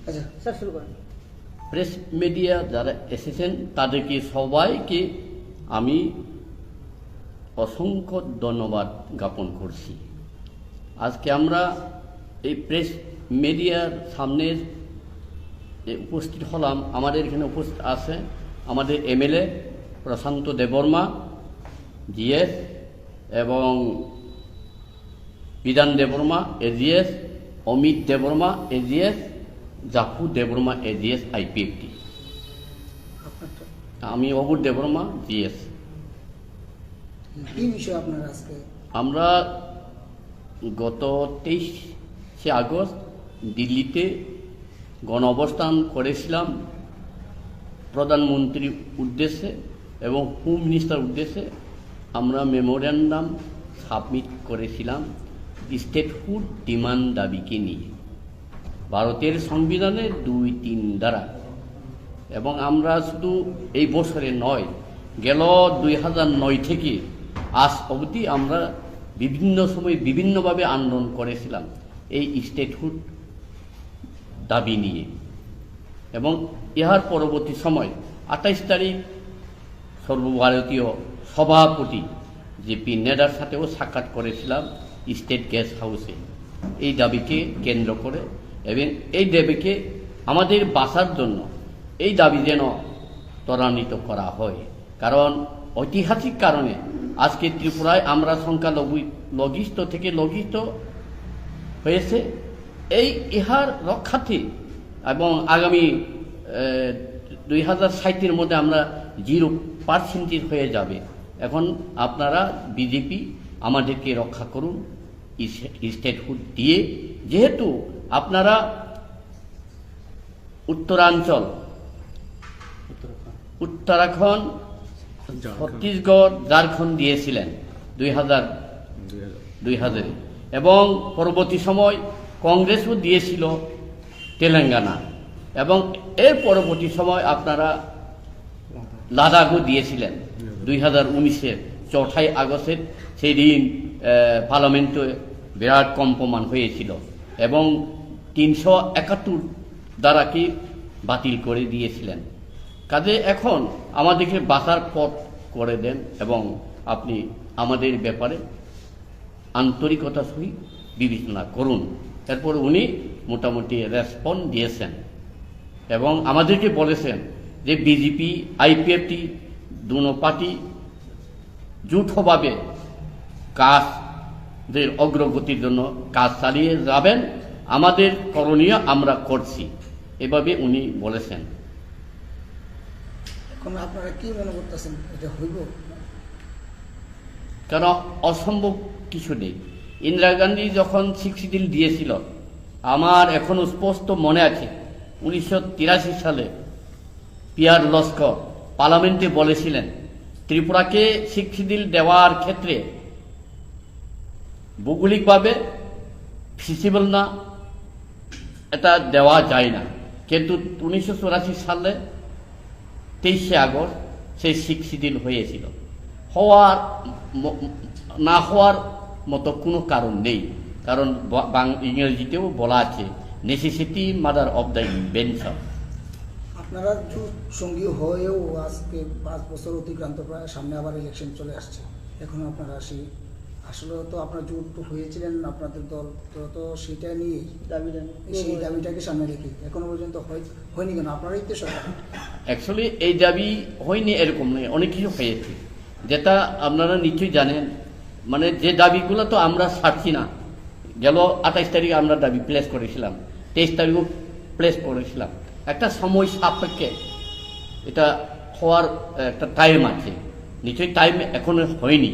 আচ্ছা স্যার শুরু করেন। প্রেস মিডিয়া যারা এসেছেন তাদেরকে সবাইকে আমি অসংখ্য ধন্যবাদ জ্ঞাপন করছি। আজকে আমরা এই প্রেস মিডিয়ার সামনে উপস্থিত হলাম। আমাদের এখানে উপস্থিত আছে আমাদের এমএলএ প্রশান্ত দেববর্মা জিএস এবং Bidhan Debbarma AGS, Amit Debbarma AGS, Jafu Debbarma AGS IPFT. আমি অবুর দেববর্মা জিএস। কি বিষয় আপনারা আজকে? আমরা গত 23শে আগস্ট দিল্লিতে গণ অবস্থান করেছিলাম প্রধানমন্ত্রীর উদ্দেশ্যে এবং হোম মিনিস্টার উদ্দেশ্যে। আমরা মেমোরেন্ডাম সাবমিট করেছিলাম স্টেটহুড ডিমান্ড দাবিকে নিয়ে ভারতের সংবিধানের 2-3 ধারা। এবং আমরা শুধু এই বছরে নয়, গেল 2009 থেকে আজ অবধি আমরা বিভিন্ন সময় বিভিন্নভাবে আন্দোলন করেছিলাম এই স্টেটহুড দাবি নিয়ে। এবং ইহার পরবর্তী সময় 28 তারিখ সর্বভারতীয় সভাপতি জেপি নাড্ডার সাথেও সাক্ষাৎ করেছিলাম স্টেট গেস্ট হাউসে এই দাবিকে কেন্দ্র করে। এবং এই দাবিকে আমাদের বাঁচার জন্য এই দাবি যেন ত্বরান্বিত করা হয়, কারণ ঐতিহাসিক কারণে আজকে ত্রিপুরায় আমরা সংখ্যালঘিষ্ঠ থেকে লঘিষ্ঠ হয়েছে। এই ইহার রক্ষার্থে এবং আগামী 2060-এর মধ্যে আমরা 0% হয়ে যাবে। এখন আপনারা বিজেপি আমাদেরকে রক্ষা করুন স্টেটহুড দিয়ে। যেহেতু আপনারা উত্তরাঞ্চল, উত্তরাখণ্ড, ছত্তিশগড়, ঝাড়খণ্ড দিয়েছিলেন 2000 এবং পরবর্তী সময় কংগ্রেসও দিয়েছিল তেলেঙ্গানা, এবং এর পরবর্তী সময় আপনারা লাদাখও দিয়েছিলেন 2019-এর 4ই আগস্টের। সেই দিন পার্লামেন্টে বিরাট কম্পমান হয়েছিল এবং 371 ধারাকে বাতিল করে দিয়েছিলেন। কাজে এখন আমাদেরকে বাঁচার পথ করে দেন এবং আপনি আমাদের ব্যাপারে আন্তরিকতা সহিত বিবেচনা করুন। এরপর উনি মোটামুটি রেসপন্স দিয়েছেন এবং আমাদেরকে বলেছেন যে বিজেপি আইপিএফটি দুনো পার্টি যৌথভাবে কাজের অগ্রগতির জন্য কাজ চালিয়ে যাবেন। আমাদের করণীয় আমরা করছি, এভাবে উনি বলেছেন। এখন আপনারা কি মনে করতেছেন, এটা হইব? কেন অসম্ভব কিছু নেই। ইন্দিরা গান্ধী যখন 60 দিয়েছিল, আমার এখনো স্পষ্ট মনে আছে 1983 সালে পিয়ার লস্কর পার্লামেন্টে বলেছিলেন ত্রিপুরাকে 60 দেওয়ার ক্ষেত্রে ভৌগোলিকভাবে ফিজিবল না, এটা দেওয়া যায় না। কিন্তু 1984 সালে 23শে আগস্ট সেই 60 হয়েছিল। না হওয়ার মতো কোনো কারণ নেই, কারণ ইংরেজিতেও বলা আছে necessity mother of the invention. আপনারা সঙ্গী হয়েও আজকে 5 বছর অতিক্রান্ত, প্রায় সামনে আবার ইলেকশন চলে আসছে। এখন আপনারা আসলে তো আপনারা জোট হয়েছিলেন আপনাদের দল, তো সেটা নিয়েই সেই দাবিটাকে সামনে রেখে এখনো পর্যন্ত হয়নি কেন? আপনারাই তো সরকার। অ্যাকচুয়ালি এই দাবি হয়নি এরকম নয়, অনেক কিছু হয়েছে যেটা আপনারা নিশ্চয়ই জানেন। মানে যে দাবিগুলো তো আমরা ছাড়ছি না। গেল 28 তারিখে আমরা দাবি প্লেস করেছিলাম, 23 তারিখও প্লেস করেছিলাম। একটা সময় সাপেক্ষে এটা হওয়ার একটা টাইম আছে, নিশ্চয়ই টাইম এখনো হয়নি।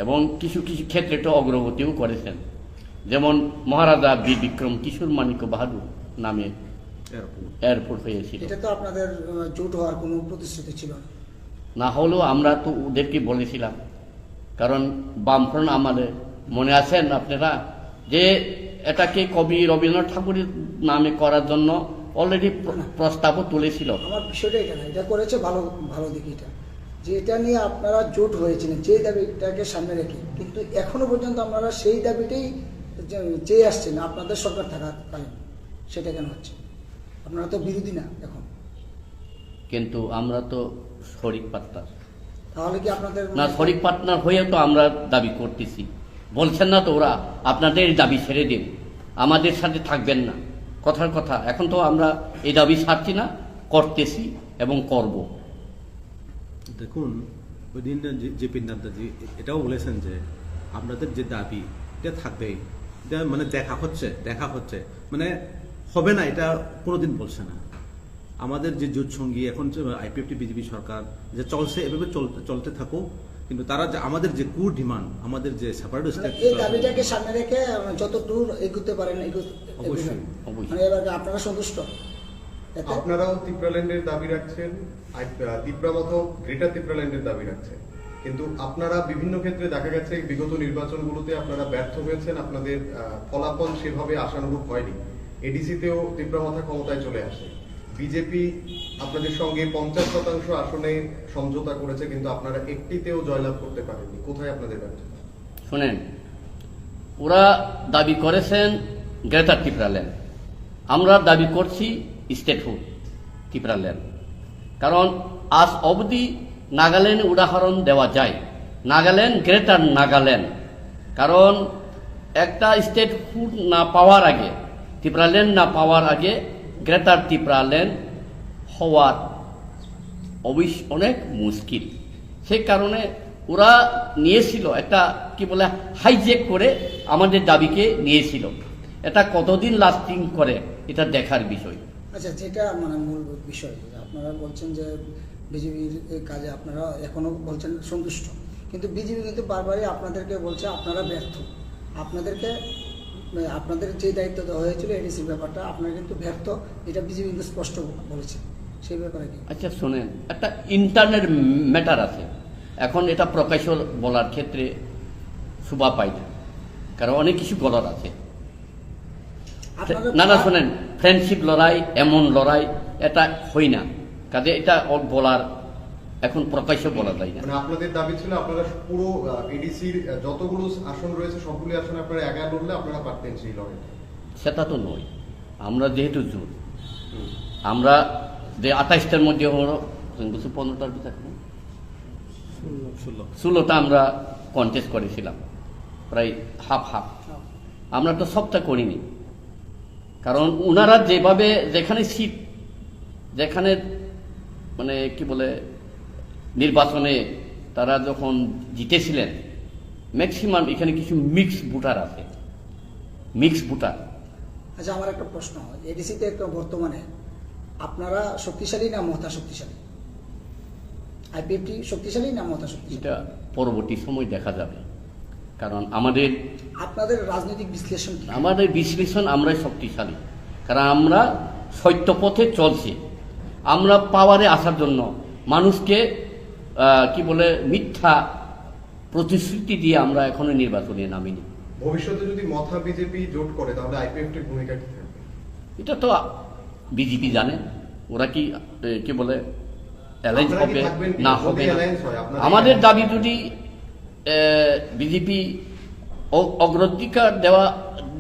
এবং কিছু কিছু ক্ষেত্রে তো অগ্রগতিও করেছেন, যেমন মহারাজা বীর বিক্রম কিশোর মাণিক্য বাহাদুর নামে এয়ারপোর্ট হয়েছিল। এটা তো আপনাদের জোট হওয়ার কোনো প্রতিশ্রুতি ছিল না। না হলেও আমরা তো ওদেরকে বলেছিলাম, কারণ বামফ্রন্ট আমাদের মনে আছেন আপনারা যে এটাকে কবি রবীন্দ্রনাথ ঠাকুরের নামে করার জন্য অলরেডি প্রস্তাবও তুলেছিল। আমার বিষয়টা এটা না, এটা করেছে ভালো ভালো দিক এটা, যে এটা নিয়ে আপনারা জোট হয়েছিলেন যে দাবিটাকে সামনে রেখে, কিন্তু এখনো পর্যন্ত আপনারা সেই দাবিটাই চেয়ে আসছেন আপনাদের সরকার থাকাকালীন, সেটা কেন হচ্ছে? আপনারা তো বিরোধী না এখন, কিন্তু আমরা তো শরিক পার্টনার তাহলে কি আপনাদের না, শরিক পার্টনার হয়ে তো আমরা দাবি করতেছি। বলছেন না তো ওরা আপনাদের এই দাবি ছেড়ে দিন, আমাদের সাথে থাকবেন না, কথার কথা। এখন তো আমরা এই দাবি ছাড়ছি না, করতেছি এবং করব। দেখুন, ওই দিন যে পিন্দান্তাজি এটাও বলেছেন যে আপনাদের যে দাবি এটা থাকবেই, এটা মানে দেখা হচ্ছে মানে হবে না, এটা কোনোদিন বলছে না। আমাদের যে জোট সঙ্গী এখন আইপিএফটি বিজেপি সরকার যে চলছে, এভাবে চলতে থাকুক, কিন্তু তারা যে আমাদের যে কুর ডিমান্ড, আমাদের যে সেপারেট স্টেট, এই দাবিটাকে সামনে রেখে যত দূর এগুতে পারেন অবশ্যই। মানে এবার আপনারা সন্তুষ্ট? এতে? আপনারাও তিপ্রাল্যান্ডের দাবি রাখছেন, তিপ্রা মতো গ্রেটার তিপ্রাল্যান্ডের দাবি রাখছেন, কিন্তু আপনারা বিভিন্ন ক্ষেত্রে দেখা গেছে বিগত নির্বাচনগুলোতে আপনারা ব্যর্থ হয়েছেন, আপনাদের ফলাফল সেভাবে আশানুরূপ হয়নি। এডিসিতেও তিপ্রামাথা ক্ষমতায় চলে আসে, বিজেপি আপনাদের সঙ্গে 50% আসনে সমঝোতা করেছে, কিন্তু আপনারা একটিতেও জয়লাভ করতে পারেননি। কোথায় আপনাদের ব্যর্থতা? শোনেন, ওরা দাবি করেছেন গ্রেটার ত্রিপুরাল্যান্ড, আমরা দাবি করছি স্টেটহুড ত্রিপুরাল্যান্ড। কারণ আজ অবধি নাগাল্যান্ড উদাহরণ দেওয়া যায়, নাগাল্যান্ড গ্রেটার নাগাল্যান্ড। কারণ একটা স্টেটহুড না পাওয়ার আগে, ত্রিপুরাল্যান্ড না পাওয়ার আগে গ্রেটার ত্রিপুরাল্যান্ড হওয়ার অনেক মুশকিল। সেই কারণে ওরা নিয়েছিল একটা কি বলে হাইজেক করে আমাদের দাবিকে নিয়েছিল। এটা কতদিন লাস্টিং করে এটা দেখার বিষয়। আচ্ছা, যেটা মানে মূল বিষয়, আপনারা বলছেন যে বিজেপির কাজে আপনারা এখনো বলছেন সন্তুষ্ট, কিন্তু বিজেপি কিন্তু বারবারই আপনাদেরকে বলছে আপনারা ব্যর্থ, আপনাদের যে দায়িত্ব দেওয়া হয়েছিল এডিসির ব্যাপারটা আপনারা কিন্তু ব্যর্থ, এটা বিজেপি কিন্তু স্পষ্ট বলেছে। সেই ব্যাপারে কি? আচ্ছা শোনেন, একটা ইন্টারনেট ম্যাটার আছে, এখন এটা প্রকাশ্য বলার ক্ষেত্রে শোভা পায় না, কারণ অনেক কিছু বলার আছে। না শোনেন, ফ্রেন্ডশিপ লড়াই, এমন লড়াই এটা হই না, কাজে এটা বলার এখন প্রকাশ্য বলা যায় না। মানে আপনাদের দাবি ছিল আপনারা পুরো এডিসির যতগুলো আসন রয়েছে সবগুলো আসনে আপনারা একা লড়লে আপনারা পারতেন সেই লড়াইটা। সেটা তো নয়, আমরা যেহেতু জোর, আমরা যে 28টার মধ্যে হলো 15টার ভিতরে 16টা আমরা কন্টেস্ট করেছিলাম, প্রায় হাফ হাফ। আমরা তো সবটা করিনি, কারণ ওনারা যেভাবে যেখানে সিট, যেখানে মানে কি বলে নির্বাচনে তারা যখন জিতেছিলেন, ম্যাক্সিমাম এখানে কিছু মিক্স ভোটার আছে, মিক্স ভোটার। আচ্ছা, আমার একটা প্রশ্ন, এডিসিতে একটা বর্তমানে আপনারা শক্তিশালী না মমতা শক্তিশালী? আইপিএফটি শক্তিশালী না মমতা শক্তিশালী? এটা পরবর্তী সময় দেখা যাবে, কারণ আপনাদের রাজনৈতিক বিশ্লেষণ কি? আমাদের বিশ্লেষণ আমরাই শক্তিশালী, কারণ আমরা সত্য পথে চলছি। আমরা পাওয়ারে আসার জন্য মানুষকে কি বলে মিথ্যা প্রতিশ্রুতি দিয়ে আমরা এখনো নির্বাচনে নামিনি। ভবিষ্যতে যদি মথা বিজেপি জোট করে তাহলে আইপিএফটির ভূমিকা কি থাকবে? এটা তো বিজেপি জানে, ওরা কি বলে অ্যালায়েন্স আপনারা কি হবে থাকবেন কি? না যদি হবে না। alliance হয়, আপনারা আমাদের কি দাবি যদি বিজেপি অগ্রাধিকার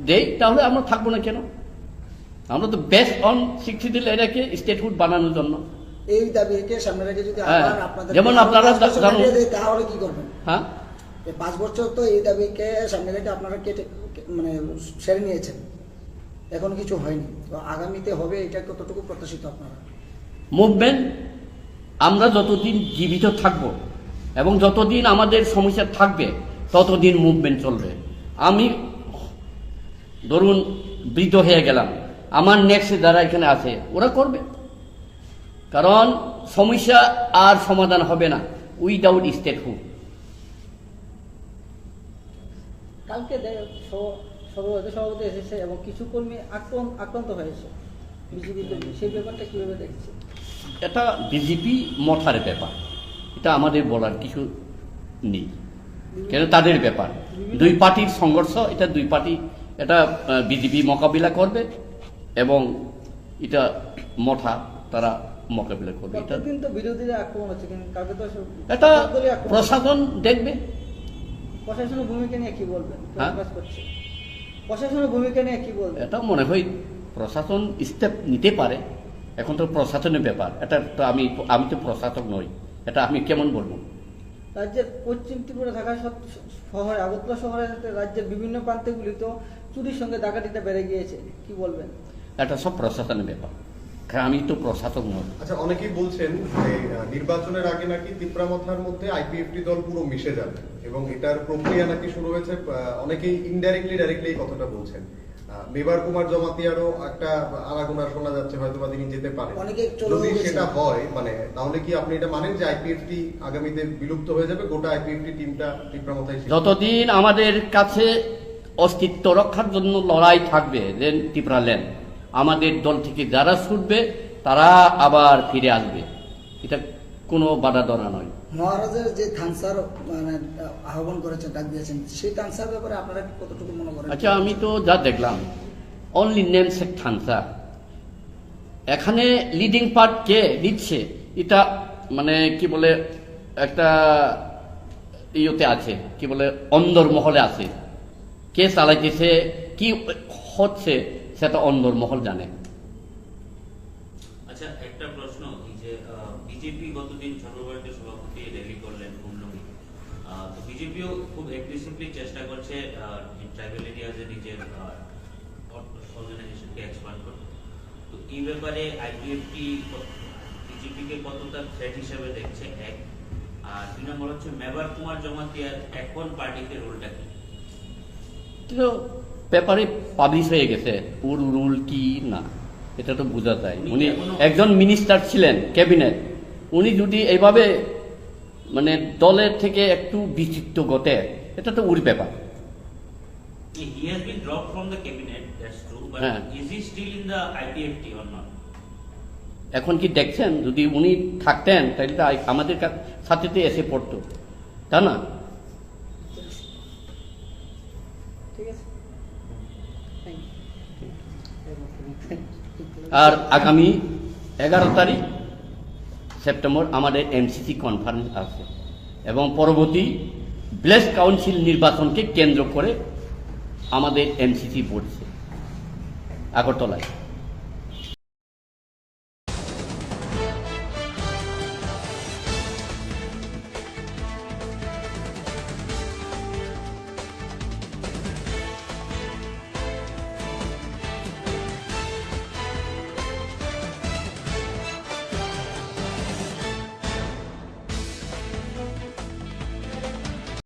দেয় তাহলে আমরা থাকবো না কেন? আমরা তো বেস্ট অন 60 দিলে এটাকে স্টেটহুড বানানোর জন্য। এই দাবিকে সামনে রেখে যদি হ্যাঁ, আবার আপনাদের যেমন আপনারা 5 বছর জানুন। কাটিয়ে দেয়, তাহলে কি করবেন? হ্যাঁ, এই 5 বছর তো এই দাবিকে সামনে রেখে আপনারা মানে সেরে নিয়েছেন, এখন কিছু হয়নি, তো আগামীতে হবে, এটা কতটুকু প্রত্যাশিত আপনারা? মুভমেন্ট আমরা যতদিন জীবিত থাকব এবং যতদিন আমাদের সমস্যা থাকবে ততদিন মুভমেন্ট চলবে। আমি ধরুন বৃদ্ধ হয়ে গেলাম, আমার নেক্সট যারা এখানে আছে ওরা করবে, কারণ সমস্যা আর সমাধান হবে না উইদাউট স্টেটহুড। কালকে সভাপতি এসেছে এবং কিছু কর্মী আক্রান্ত হয়েছে বিজেপি কর্মী, সেই ব্যাপারটা কিভাবে দেখছে? এটা বিজেপি মথার ব্যাপার, এটা আমাদের বলার কিছু নেই, কেন তাদের ব্যাপার। দুই পার্টির সংঘর্ষ, এটা দুই পার্টি, এটা বিজেপি মোকাবিলা করবে এবং এটা মথা তারা মোকাবিলা করবে। এটা প্রত্যেকদিন তো বিরোধীরা আক্রমণ হচ্ছে, কিন্তু কালকে তো এটা সরকারি আক্রমণ। প্রশাসন দেখবে। প্রশাসনের ভূমিকা নিয়ে কি বলবেন? হ্যাঁ? কাজ করছে প্রশাসনের ভূমিকা নিয়ে কি বলবেন? এটা মনে হয় প্রশাসন স্টেপ নিতে পারে, এখন তো প্রশাসনের ব্যাপার, এটা তো আমি তো প্রশাসক নই, এটা আমি কেমন বলবো। রাজ্যের পশ্চিম ত্রিপুরা ঢাকা শহরে, আগরতলা শহরে রাজ্যের বিভিন্ন প্রান্তেগুলি তো চুরির সঙ্গে ডাকাতিটা বেড়ে গিয়েছে, কি বলবেন? এটা সব প্রশাসনের ব্যাপার, কারণ আমি তো প্রশাসক নই। আচ্ছা, অনেকেই বলছেন যে নির্বাচনের আগে নাকি তিপ্রামথার মধ্যে আইপিএফটি দল পুরো মিশে যাবে এবং এটার প্রক্রিয়া নাকি শুরু হয়েছে। অনেকেই ইনডাইরেক্টলি ডাইরেক্টলি এই কথাটা বলছেন। মেবার কুমার জমাতিয়ারও একটা আনাগোনা শোনা যাচ্ছে, হয়তো বা তিনি যেতে পারেন। অনেকে চলে যদি গেছে। সেটা হয়, মানে তাহলে কি আপনি এটা মানেন যে আইপিএফটি আগামীতে বিলুপ্ত হয়ে যাবে, গোটা আইপিএফটি টিমটা তিপ্রামথায়? যতদিন আমাদের কাছে অস্তিত্ব রক্ষার জন্য লড়াই থাকবে, দেন ত্রিপুরাল্যান্ড, আমাদের দল থেকে যারা ছুটবে তারা আবার ফিরে আসবে, এটা কোনো বাধা ধরা নয়। মহারাজের যে থানসার মানে আহ্বান করেছেন, ডাক দিয়েছেন, সেই থানসার ব্যাপারে আপনারা কি কতটুকু মনে করেন? আচ্ছা, আমি তো যা দেখলাম অনলি নেম শেখ থানসা, এখানে লিডিং পার্ট কে নিচ্ছে এটা মানে কি বলে একটা ইয়েতে আছে, কি বলে অন্দর মহলে আছে, কে চালাইতেছে কি হচ্ছে সেটা অন্দর মহল জানে। আচ্ছা, একটা প্রশ্ন, এই যে বিজেপি গতদিন সর্বভারতীয় সভাপতি র্যালি করলেন হুমলুঙে, তো বিজেপিও খুব অ্যাগ্রেসিভলি চেষ্টা করছে ট্রাইবাল এরিয়াজে নিজের অর্গানাইজেশনকে এক্সপ্যান্ড করতে। তো এই ব্যাপারে আইপিএফটি বিজেপিকে কতটা থ্রেট হিসেবে দেখছে, এক, আর দুই নম্বর হচ্ছে মেবার কুমার জমাতিয়ার এখন পার্টিতে রোলটা কি? তো পেপারে পাবলিশ হয়ে গেছে, ওর রুল কি না এটা তো বোঝা যায়। উনি একজন মিনিস্টার ছিলেন ক্যাবিনেট, উনি যদি এইভাবে মানে দলের থেকে একটু বিচিত্র ঘটে, এটা তো ওর ব্যাপার। He has been dropped from the cabinet, that's true, but হ্যাঁ। is he still in the IPFT or not? এখন কি দেখছেন, যদি উনি থাকতেন তাহলে তো আমাদের সাথে তো এসে পড়তো, তাই না? ঠিক আছে, থ্যাংক ইউ। আর আগামী 11 তারিখ সেপ্টেম্বর আমাদের এমসিসি কনফারেন্স আছে এবং পরবর্তী ব্লেস কাউন্সিল নির্বাচনকে কেন্দ্র করে আমাদের এমসিসি বসছে আগরতলায়।